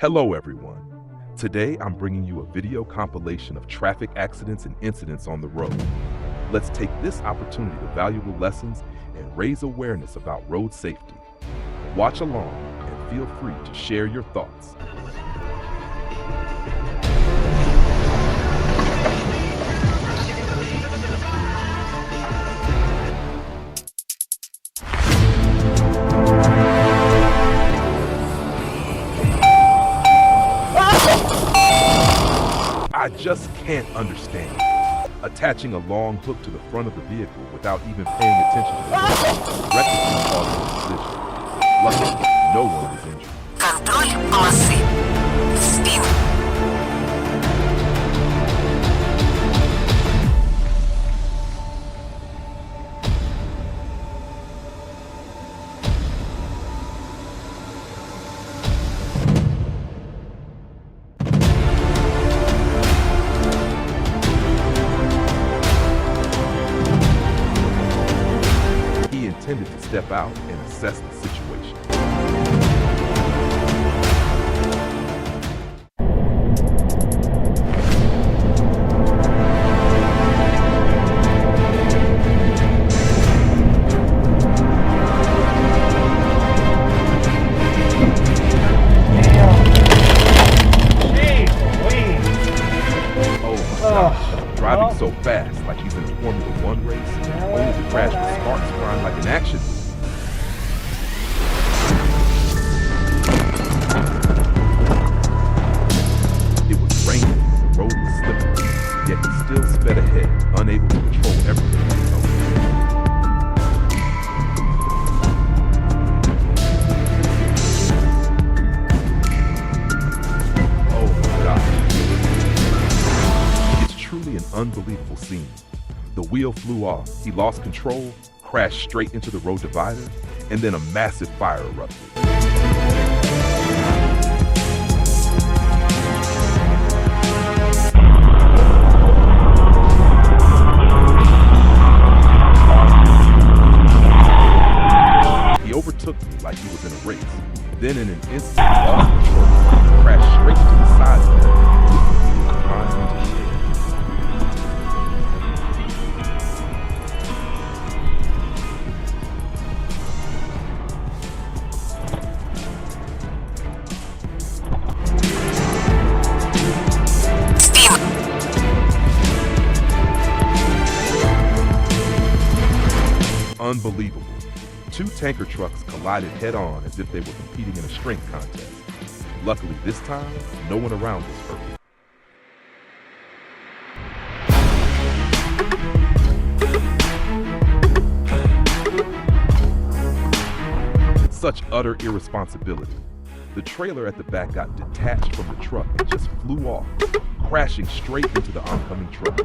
Hello everyone. Today I'm bringing you a video compilation of traffic accidents and incidents on the road. Let's take this opportunity to valuable lessons and raise awareness about road safety. Watch along and feel free to share your thoughts. I just can't understand. Attaching a long hook to the front of the vehicle without even paying attention to the road recklessly causing a collision. Luckily, no one was injured. Контроль полосы. Спин. He intended to step out and assess the situation. Oh my gosh, driving so fast like he's in a Formula One race, only to crash with sparks flying like an action movie. It was raining, the road was slippery, yet he still sped ahead, unable to control everything on his own. Oh my gosh. It's truly an unbelievable scene. The wheel flew off, he lost control, crashed straight into the road divider, and then a massive fire erupted. He overtook me like he was in a race, then in an instant he lost control, crashed straight into the side of the road, with the wheels flying into the air. Unbelievable. Two tanker trucks collided head-on as if they were competing in a strength contest. Luckily this time, no one around was hurt. Such utter irresponsibility. The trailer at the back got detached from the truck and just flew off, crashing straight into the oncoming truck.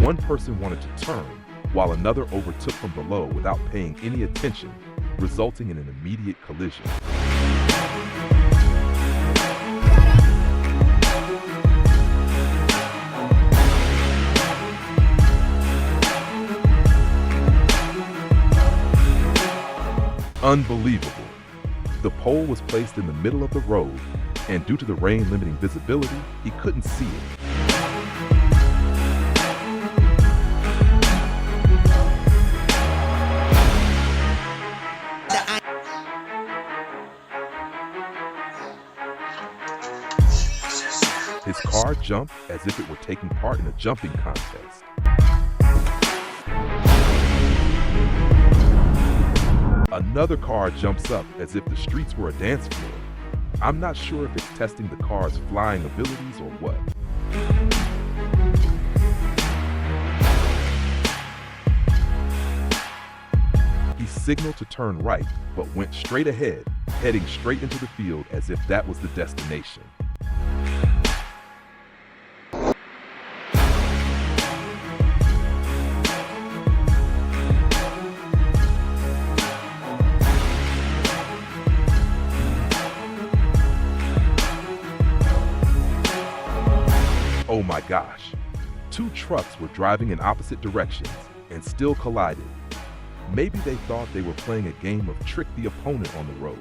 One person wanted to turn, while another overtook from below without paying any attention, resulting in an immediate collision. Unbelievable. The pole was placed in the middle of the road, and due to the rain limiting visibility, he couldn't see it. His car jumped as if it were taking part in a jumping contest. Another car jumps up as if the streets were a dance floor. I'm not sure if it's testing the car's flying abilities or what. He signaled to turn right, but went straight ahead, heading straight into the field as if that was the destination. my gosh. Two trucks were driving in opposite directions and still collided. Maybe they thought they were playing a game of trick the opponent on the road.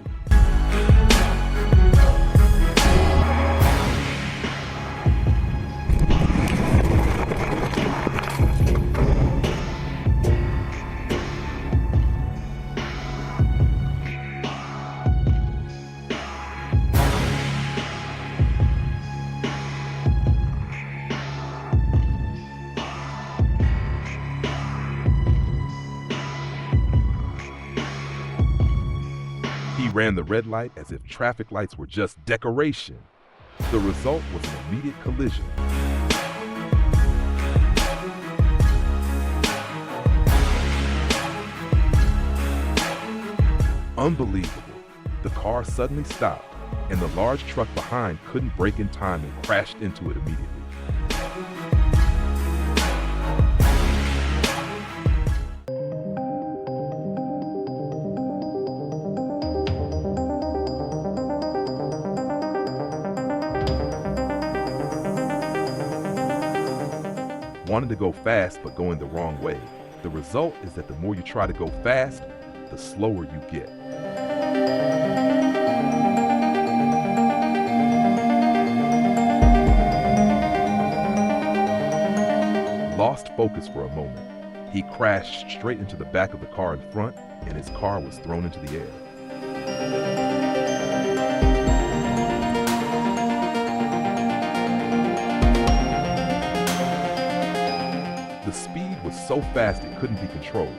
He ran the red light as if traffic lights were just decoration. The result was an immediate collision. Unbelievable. The car suddenly stopped, and the large truck behind couldn't brake in time and crashed into it immediately. Wanted to go fast but going the wrong way. The result is that the more you try to go fast, the slower you get. Lost focus for a moment. He crashed straight into the back of the car in front, and his car was thrown into the air. The speed was so fast it couldn't be controlled.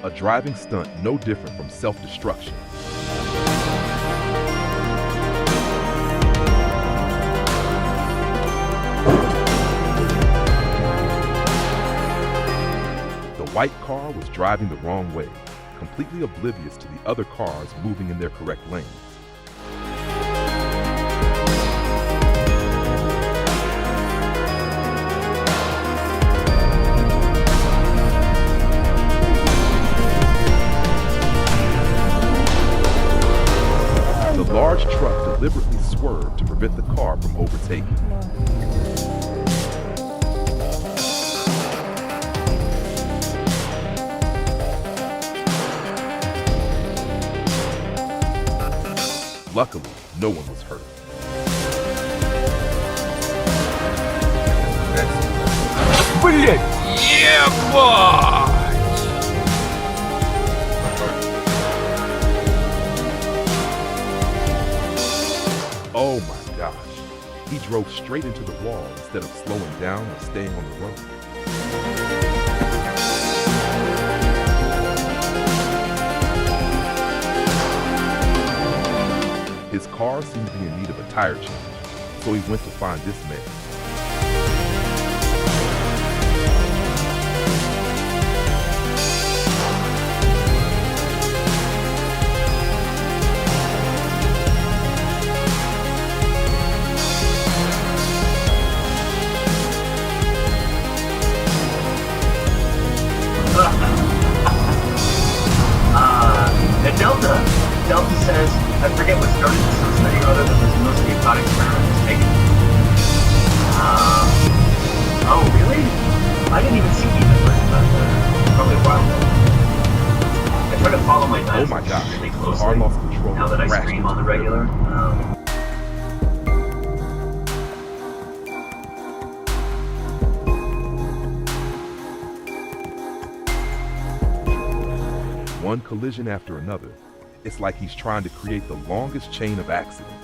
A driving stunt no different from self-destruction. The white car was driving the wrong way, completely oblivious to the other cars moving in their correct lanes. The large truck deliberately swerved to prevent the car from overtaking. Luckily, no one was hurt. Блять! Ебать! Oh my gosh. He drove straight into the wall instead of slowing down or staying on the road. His car seemed to be in need of a tire change, so he went to find this man. The Delta says, I forget what started this study or other, that was mostly about experiments taken. Oh, really? I didn't even see Ethan, but probably a while ago. I try to follow my Oh my diet gosh, really the closely car lost control now that I and crashed stream into on the the regular. One collision after another. It's like he's trying to create the longest chain of accidents.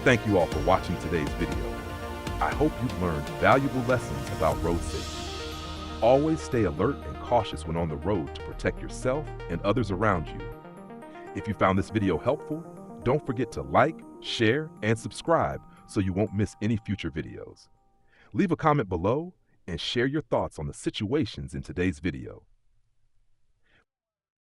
Thank you all for watching today's video. I hope you've learned valuable lessons about road safety. Always stay alert and cautious when on the road to protect yourself and others around you. If you found this video helpful, don't forget to like, share, and subscribe so you won't miss any future videos. Leave a comment below and share your thoughts on the situations in today's video.